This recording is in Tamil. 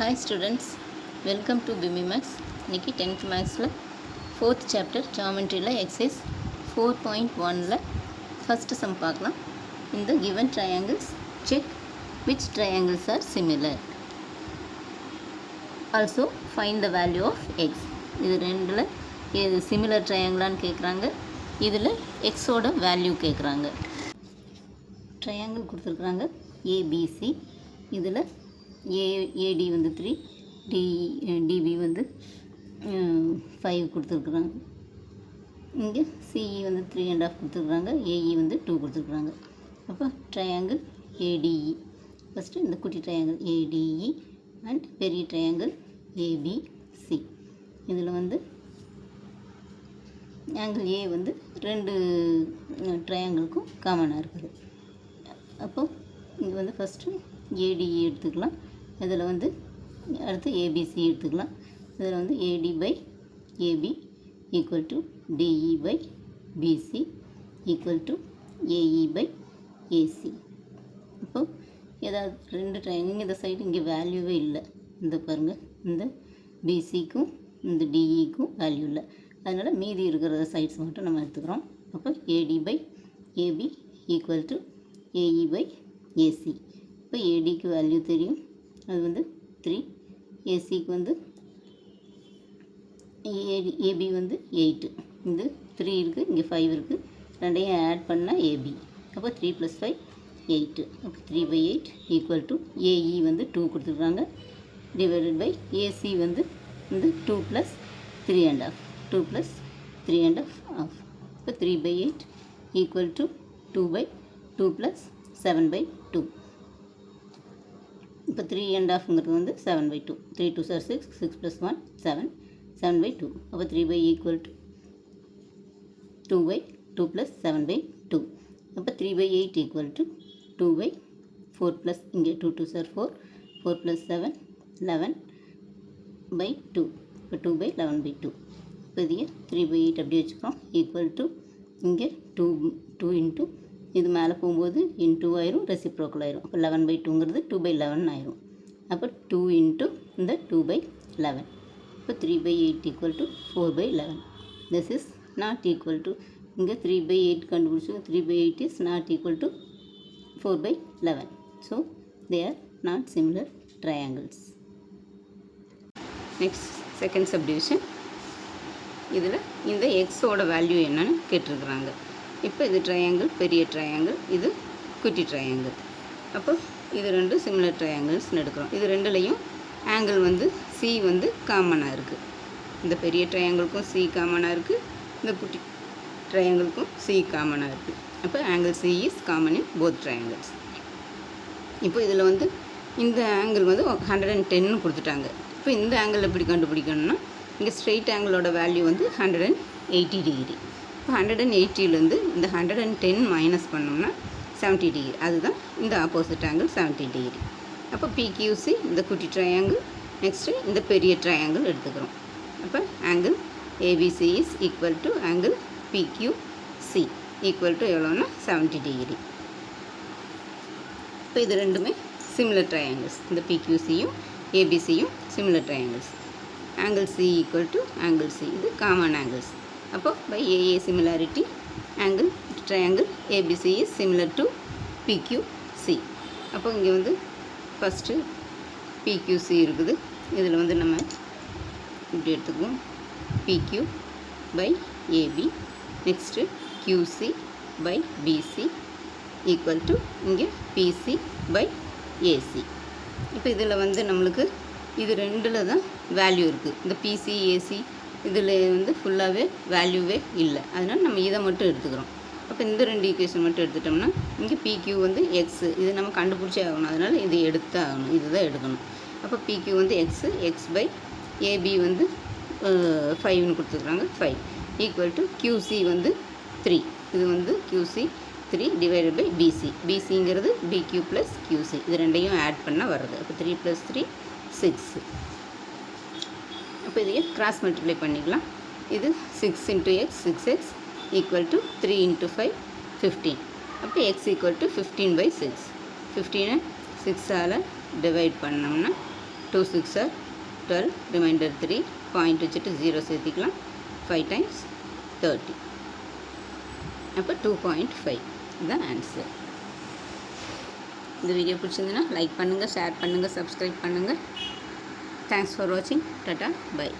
Hi students, welcome to BIMI Max. இன்னைக்கு 10th Maxல 4th chapter Geometryல exercise 4.1ல first sum பார்க்கலாம். In the given triangles, check which triangles are similar. Also find the value of x. இது ரெண்டுல இது similar triangleன்னு கேட்குறாங்க. இதில் x ஓட வேல்யூ கேட்குறாங்க. ட்ரையாங்கிள் கொடுத்துருக்குறாங்க ABC. இதில் AD வந்து 3, DB வந்து 5 கொடுத்துருக்குறாங்க. இங்கே CE வந்து 3.5 கொடுத்துருக்குறாங்க. AE வந்து 2 கொடுத்துருக்குறாங்க. அப்போ ட்ரையாங்கிள் ADE, ஃபஸ்ட்டு இந்த குட்டி ட்ரையாங்கிள் ADE அண்ட் பெரிய ட்ரையாங்கிள் ABC. இதில் வந்து ஆங்கிள் A வந்து ரெண்டு ட்ரையாங்கிளுக்கும் காமனாக இருக்குது. அப்போது இங்கே வந்து ஃபஸ்ட்டு ADE எடுத்துக்கலாம். இதில் வந்து அடுத்து ABC எடுத்துக்கலாம். இதில் வந்து AD by AB equal to DE by BC equal to AE by AC. அப்போது ஏதாவது ரெண்டு ட்ரையாங்கிள் இந்த சைடு இங்கே வேல்யூவே இல்லை. இந்த பாருங்கள், இந்த BCக்கும் இந்த DEக்கும் வேல்யூ இல்லை. அதனால் மீதி இருக்கிற சைட்ஸ் மட்டும் நம்ம எடுத்துக்கிறோம். அப்போ AD by AB equal to AE by AC. இப்போ ADக்கு வேல்யூ தெரியும், அது வந்து 3. ACக்கு வந்து AB வந்து 8. இது 3 இருக்குது, இங்கே 5 இருக்குது. ரெண்டையும் ஆட் பண்ணால் AB. அப்போ 3 + 5 8. அப்போ 3/8 ஈக்குவல் டு AE வந்து 2 கொடுத்துருக்குறாங்க. டிவைடட் பை AC வந்து 2 + 3.5. 2 + 3.5. இப்போ 3/8 ஈக்குவல் டு 2/2 + 7/2. இப்போ 3.5ங்கிறது வந்து 7/2. 3 2s are 6, 6 + 1 7, 7/2. அப்போ 3/8 ஈக்குவல் டு 2/2 + 7/2. அப்போ 3/8 ஈக்குவல் டு 2/4 ப்ளஸ் இங்கே 2 2s are 4, 4 + 7 11/2. இப்போ 2/11/2. இப்போ இதையே 3/8 அப்படி வச்சுக்கிறோம். ஈக்குவல் டு இங்கே 2 இன்ட்டு இது மேலே போகும்போது இன்டூ ஆயிரும், ரெசிப்ரோக்கல் ஆயிரும். அப்போ 11/2ங்கிறது 2/11 ஆயிரும். அப்போ 2 இன்ட்டு இந்த 2/11. இப்போ 3/8 equal to 4/11. This is not equal to, இங்கே 3/8 கண்டுபிடிச்சி 3/8 is not equal to 4/11. So they are not similar triangles. Next second subdivision. இதில் இந்த எக்ஸோட வேல்யூ என்னன்னு கேட்டிருக்கிறாங்க. இப்போ இது ட்ரையாங்கிள், பெரிய ட்ரையாங்கிள், இது குட்டி ட்ரையாங்கிள். அப்போ இது ரெண்டு சிமிலர் ட்ரையாங்கிள்ஸ்னு எடுக்கிறோம். இது ரெண்டுலேயும் ஆங்கிள் வந்து C வந்து காமனாக இருக்குது. இந்த பெரிய ட்ரையாங்கிளுக்கும் C காமனாக இருக்குது, இந்த குட்டி ட்ரையாங்கிளுக்கும் C காமனாக இருக்குது. அப்போ angle C is common in both triangles. இப்போ இதில் வந்து இந்த ஆங்கிள் வந்து 110 கொடுத்துட்டாங்க. இப்போ இந்த ஆங்கிள் எப்படி கண்டுபிடிக்கணும்னா, இங்கே ஸ்ட்ரெயிட் ஆங்கிளோட வேல்யூ வந்து 180 டிகிரி. இப்போ 180லேருந்து இந்த 110 மைனஸ் பண்ணோம்னா 70 டிகிரி. அதுதான் இந்த ஆப்போசிட் ஆங்கிள் 70 டிகிரி. அப்போ PQC இந்த குட்டி ட்ரையாங்கிள், நெக்ஸ்ட்டு இந்த பெரிய ட்ரையாங்கிள் எடுத்துக்கிறோம். அப்போ angle ABC is equal to angle PQC equal to எவ்வளோன்னா 70 டிகிரி. இப்போ இது ரெண்டுமே சிமிலர் ட்ரையாங்கிள்ஸ். இந்த PQCயும் ABCயும் similar triangles. Angle C equal to angle C, இது காமன் ஆங்கிள்ஸ். அப்போ by AA similarity angle triangle ABC is similar to PQC. அப்போ இங்கே வந்து ஃபஸ்ட்டு PQC இருக்குது. இதில் வந்து நம்ம இப்படி எடுத்துக்குவோம், PQ by AB. Next QC by BC equal to இங்கே PC பை AC. இப்போ இதில் வந்து நம்மளுக்கு இது ரெண்டில் தான் வேல்யூ இருக்குது. இந்த PC AC இதில் வந்து ஃபுல்லாகவே வேல்யூவே இல்லை. அதனால் நம்ம இதை மட்டும் எடுத்துக்கிறோம். அப்போ இந்த ரெண்டு ஈக்குவேஷன் மட்டும் எடுத்துட்டோம்னா இங்கே PQ வந்து எக்ஸு, இது நம்ம கண்டுபிடிச்சே ஆகணும். அதனால் இது எடுத்து ஆகணும், இது தான் எடுக்கணும். அப்போ PQ வந்து எக்ஸு, எக்ஸ் பை AB வந்து 5ன்னு கொடுத்துருக்குறாங்க, 5 ஈக்குவல் டு QC வந்து 3. இது வந்து QC 3 டிவைடட் பை BC. BCங்கிறது BQ ப்ளஸ் QC, இது ரெண்டையும் ஆட் பண்ணால் வருது. அப்போ 3 + 3 6. அப்போ இதையே கிராஸ் மல்டிப்ளை பண்ணிக்கலாம். இது 6 × x 6x ஈக்குவல் டு 3 × 5 15. அப்போ x ஈக்குவல் டு 15/6. 15 6ஆல் டிவைட் பண்ணோம்னா 2 6 are 12, ரிமைண்டர் 3, பாயிண்ட் வச்சுட்டு 0 சேர்த்திக்கலாம். 5 times 30. அப்போ 2.5 இதுதான் ஆன்சர். இந்த வீடியோ பிடிச்சிருந்துன்னா லைக் பண்ணுங்கள், ஷேர் பண்ணுங்கள், சப்ஸ்கிரைப் பண்ணுங்கள். தேங்க்ஸ் ஃபார் வாட்சிங். Tata by.